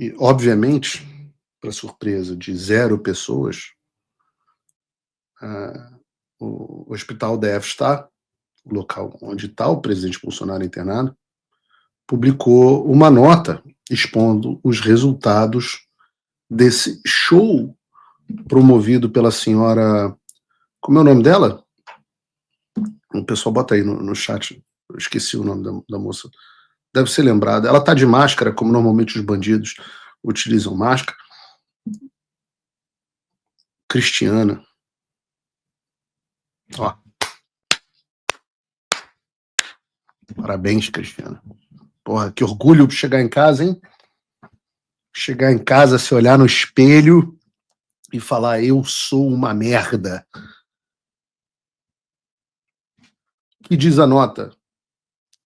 E, obviamente, para surpresa de 0 pessoas, o hospital da F-Star, o local onde está o presidente Bolsonaro internado, publicou uma nota expondo os resultados desse show promovido pela senhora... Como é o nome dela? O pessoal bota aí no chat. Eu esqueci o nome da moça. Deve ser lembrada. Ela está de máscara, como normalmente os bandidos utilizam máscara. Cristiana. Ó. Parabéns, Cristiana. Porra, que orgulho chegar em casa, hein? Chegar em casa, se olhar no espelho e falar, eu sou uma merda. Que diz a nota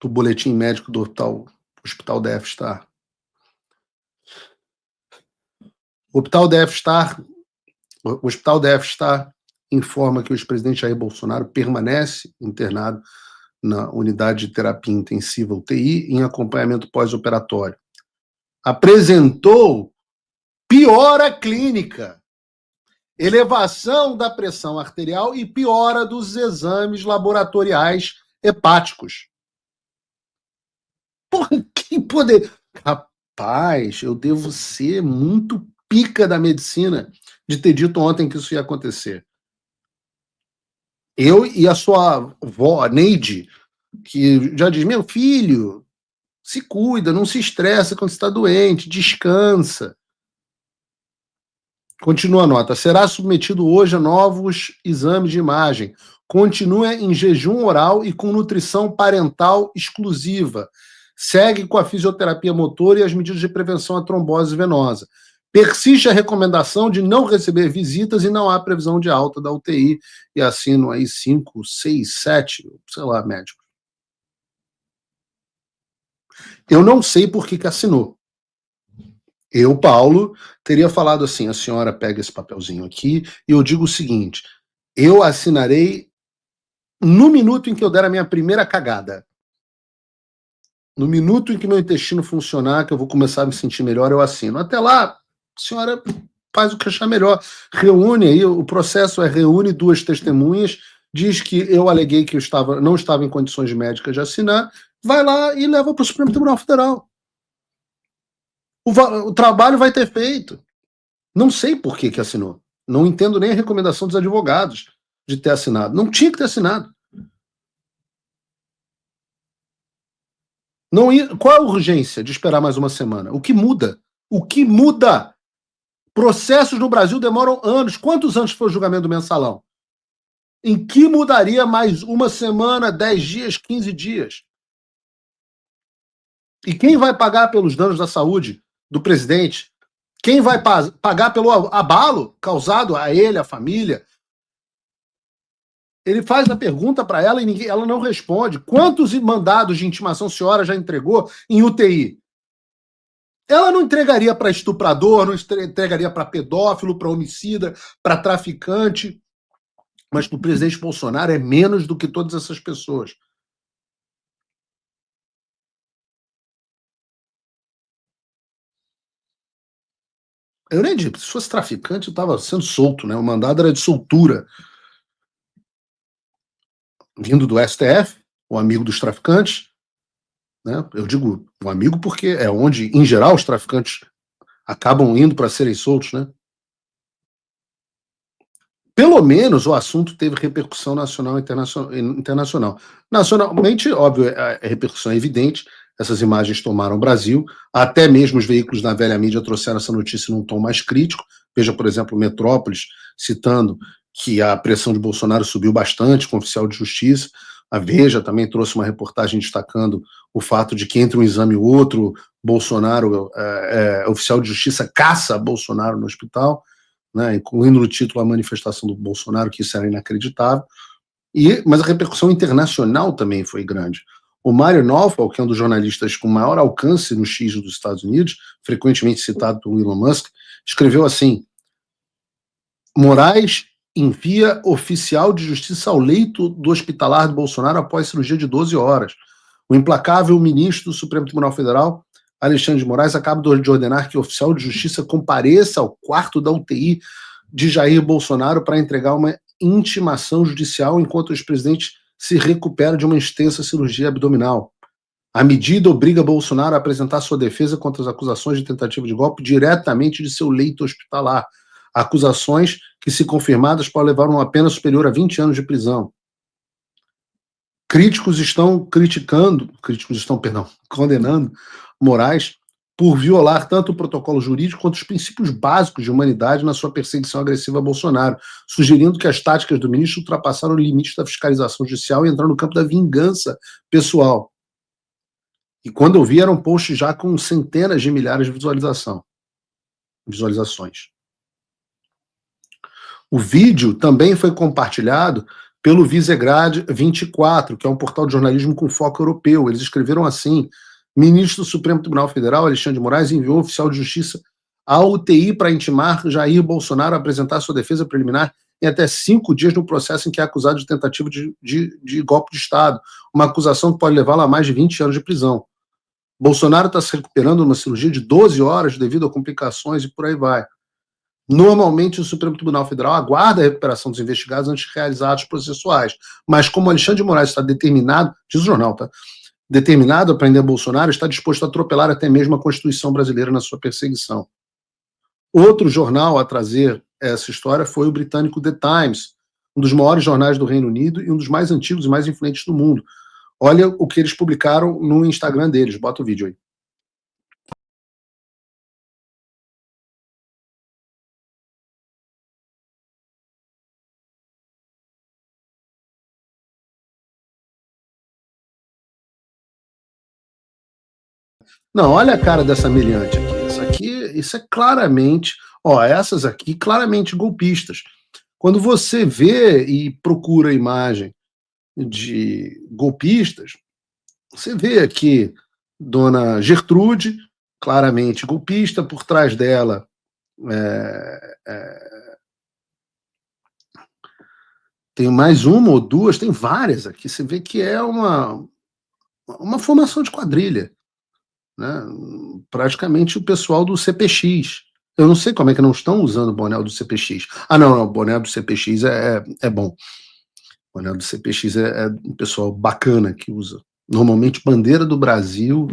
do boletim médico do Hospital da F-Star? O Hospital da F-Star informa que o ex-presidente Jair Bolsonaro permanece internado na unidade de terapia intensiva UTI em acompanhamento pós-operatório. Apresentou piora clínica, elevação da pressão arterial e piora dos exames laboratoriais hepáticos. Porra, que poder... Rapaz, eu devo ser muito pica da medicina de ter dito ontem que isso ia acontecer. Eu e a sua avó, a Neide, que já diz, meu filho, se cuida, não se estressa quando está doente, descansa. Continua a nota. Será submetido hoje a novos exames de imagem. Continua em jejum oral e com nutrição parental exclusiva. Segue com a fisioterapia motora e as medidas de prevenção à trombose venosa. Persiste a recomendação de não receber visitas e não há previsão de alta da UTI. E assinam aí 5, 6, 7, sei lá, médicos. Eu não sei por que assinou. Eu, Paulo, teria falado assim, a senhora pega esse papelzinho aqui e eu digo o seguinte, eu assinarei no minuto em que eu der a minha primeira cagada. No minuto em que meu intestino funcionar, que eu vou começar a me sentir melhor, eu assino. Até lá, a senhora faz o que achar melhor. Reúne aí, o processo reúne 2 testemunhas, diz que eu aleguei que eu não estava em condições médicas de assinar, vai lá e leva para o Supremo Tribunal Federal. O trabalho vai ter feito. Não sei por que assinou. Não entendo nem a recomendação dos advogados de ter assinado. Não tinha que ter assinado. Não ia... Qual é a urgência de esperar mais uma semana? O que muda? O que muda? Processos no Brasil demoram anos. Quantos anos foi o julgamento do mensalão? Em que mudaria mais uma semana, 10 dias, 15 dias? E quem vai pagar pelos danos da saúde do presidente? Quem vai pagar pelo abalo causado a ele, a família? Ele faz a pergunta para ela e ela não responde. Quantos mandados de intimação a senhora já entregou em UTI? Ela não entregaria para estuprador, não entregaria para pedófilo, para homicida, para traficante. Mas o presidente Bolsonaro é menos do que todas essas pessoas. Eu nem digo, se fosse traficante, eu estava sendo solto, né? O mandado era de soltura. Vindo do STF, o amigo dos traficantes, né? Eu digo um amigo porque é onde, em geral, os traficantes acabam indo para serem soltos, né? Pelo menos o assunto teve repercussão nacional e internacional. Nacionalmente, óbvio, a repercussão é evidente, essas imagens tomaram o Brasil, até mesmo os veículos na velha mídia trouxeram essa notícia num tom mais crítico. Veja, por exemplo, Metrópolis, citando que a pressão de Bolsonaro subiu bastante com o oficial de justiça. A Veja também trouxe uma reportagem destacando o fato de que entre um exame e o outro, Bolsonaro, oficial de justiça caça Bolsonaro no hospital, né, incluindo no título a manifestação do Bolsonaro, que isso era inacreditável. Mas a repercussão internacional também foi grande. O Mário Naufal, que é um dos jornalistas com maior alcance no X dos Estados Unidos, frequentemente citado pelo Elon Musk, escreveu assim: Moraes envia oficial de justiça ao leito do hospitalar de Bolsonaro após cirurgia de 12 horas. O implacável ministro do Supremo Tribunal Federal Alexandre de Moraes acaba de ordenar que o oficial de justiça compareça ao quarto da UTI de Jair Bolsonaro para entregar uma intimação judicial enquanto o ex-presidente se recupera de uma extensa cirurgia abdominal. A medida obriga Bolsonaro a apresentar sua defesa contra as acusações de tentativa de golpe diretamente de seu leito hospitalar. Acusações que, se confirmadas, podem levar uma pena superior a 20 anos de prisão. Críticos estão condenando Moraes por violar tanto o protocolo jurídico quanto os princípios básicos de humanidade na sua perseguição agressiva a Bolsonaro, sugerindo que as táticas do ministro ultrapassaram o limite da fiscalização judicial e entraram no campo da vingança pessoal. E quando eu vi, era um post já com centenas de milhares de visualizações. O vídeo também foi compartilhado pelo Visegrad 24, que é um portal de jornalismo com foco europeu. Eles escreveram assim: ministro do Supremo Tribunal Federal, Alexandre de Moraes, enviou oficial de justiça à UTI para intimar Jair Bolsonaro a apresentar sua defesa preliminar em até 5 dias no processo em que é acusado de tentativa de golpe de Estado, uma acusação que pode levá-lo a mais de 20 anos de prisão. Bolsonaro está se recuperando de uma cirurgia de 12 horas devido a complicações e por aí vai. Normalmente, o Supremo Tribunal Federal aguarda a recuperação dos investigados antes de realizar atos processuais. Mas como Alexandre de Moraes está determinado, diz o jornal, tá? Determinado a prender Bolsonaro, está disposto a atropelar até mesmo a Constituição brasileira na sua perseguição. Outro jornal a trazer essa história foi o britânico The Times, um dos maiores jornais do Reino Unido e um dos mais antigos e mais influentes do mundo. Olha o que eles publicaram no Instagram deles. Bota o vídeo aí. Não, olha a cara dessa meliante aqui. Isso é claramente, essas aqui, claramente golpistas. Quando você vê e procura a imagem de golpistas, você vê aqui Dona Gertrude, claramente golpista, por trás dela tem mais uma ou duas, tem várias aqui. Você vê que é uma formação de quadrilha, né? Praticamente o pessoal do CPX. Eu não sei como é que não estão usando o boné do CPX. Não, o boné do CPX é bom. O boné do CPX é um pessoal bacana que usa. Normalmente, bandeira do Brasil.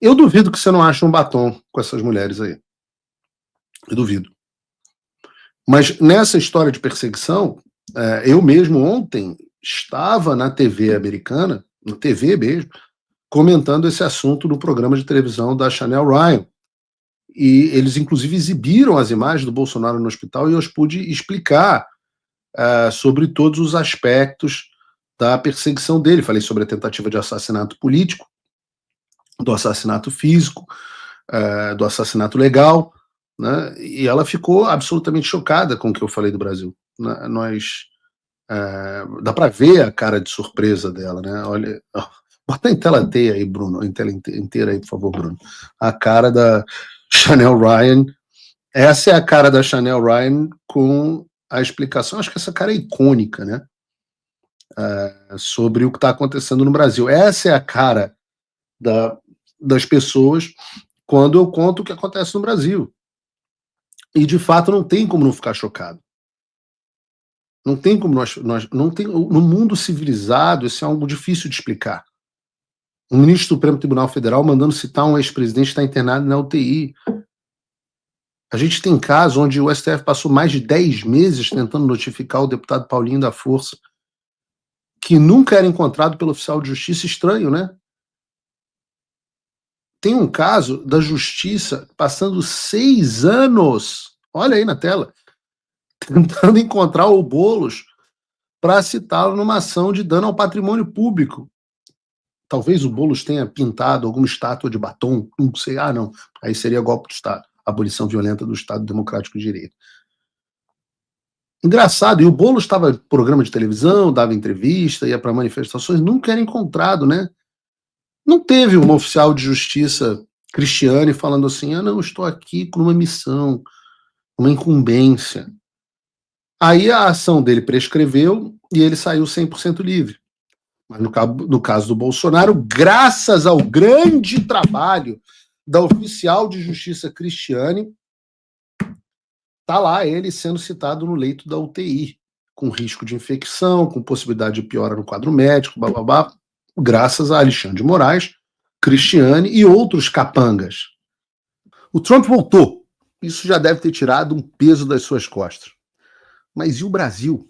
Eu duvido que você não ache um batom com essas mulheres aí. Eu duvido. Mas nessa história de perseguição, eu mesmo ontem estava na TV americana, na TV mesmo, comentando esse assunto no programa de televisão da Chanel Ryan. E eles, inclusive, exibiram as imagens do Bolsonaro no hospital e eu pude explicar sobre todos os aspectos da perseguição dele. Falei sobre a tentativa de assassinato político, do assassinato físico, do assassinato legal, né? E ela ficou absolutamente chocada com o que eu falei do Brasil. Dá para ver a cara de surpresa dela, né? Olha, bota em tela inteira aí, Bruno, em tela inteira aí, por favor, Bruno. A cara da Chanel Ryan. Essa é a cara da Chanel Ryan com a explicação. Acho que essa cara é icônica, né? Sobre o que está acontecendo no Brasil. Essa é a cara das pessoas quando eu conto o que acontece no Brasil. E, de fato, não tem como não ficar chocado. Não tem como não tem, no mundo civilizado, isso é algo difícil de explicar. O ministro do Supremo Tribunal Federal mandando citar um ex-presidente que está internado na UTI. A gente tem casos onde o STF passou mais de 10 meses tentando notificar o deputado Paulinho da Força, que nunca era encontrado pelo oficial de justiça. Estranho, né? Tem um caso da justiça passando 6 anos, olha aí na tela, tentando encontrar o Boulos para citá-lo numa ação de dano ao patrimônio público. Talvez o Boulos tenha pintado alguma estátua de batom, não sei, não, aí seria golpe de Estado, abolição violenta do Estado Democrático de Direito. Engraçado, e o Boulos estava em programa de televisão, dava entrevista, ia para manifestações, nunca era encontrado, né? Não teve um oficial de justiça cristiano falando assim, não, estou aqui com uma missão, uma incumbência. Aí a ação dele prescreveu e ele saiu 100% livre. Mas no caso do Bolsonaro, graças ao grande trabalho da oficial de justiça Cristiane, tá lá ele sendo citado no leito da UTI, com risco de infecção, com possibilidade de piora no quadro médico, bababá, graças a Alexandre de Moraes, Cristiane e outros capangas. O Trump voltou. Isso já deve ter tirado um peso das suas costas. Mas e o Brasil?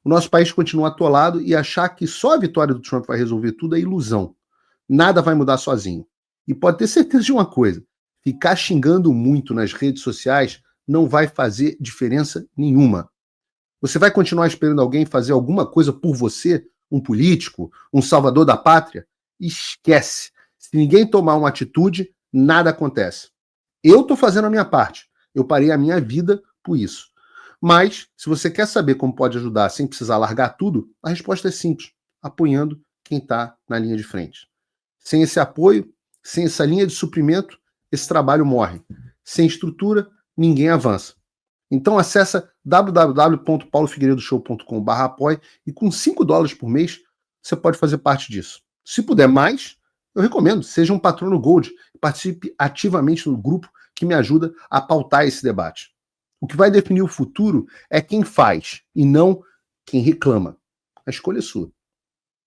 O nosso país continua atolado e achar que só a vitória do Trump vai resolver tudo é ilusão. Nada vai mudar sozinho. E pode ter certeza de uma coisa: ficar xingando muito nas redes sociais não vai fazer diferença nenhuma. Você vai continuar esperando alguém fazer alguma coisa por você? Um político? Um salvador da pátria? Esquece. Se ninguém tomar uma atitude, nada acontece. Eu estou fazendo a minha parte. Eu parei a minha vida por isso. Mas, se você quer saber como pode ajudar sem precisar largar tudo, a resposta é simples: apoiando quem está na linha de frente. Sem esse apoio, sem essa linha de suprimento, esse trabalho morre. Sem estrutura, ninguém avança. Então acessa www.paulofigueiredoshow.com/apoie e com $5 por mês você pode fazer parte disso. Se puder mais, eu recomendo, seja um patrono Gold e participe ativamente no grupo que me ajuda a pautar esse debate. O que vai definir o futuro é quem faz e não quem reclama. A escolha é sua.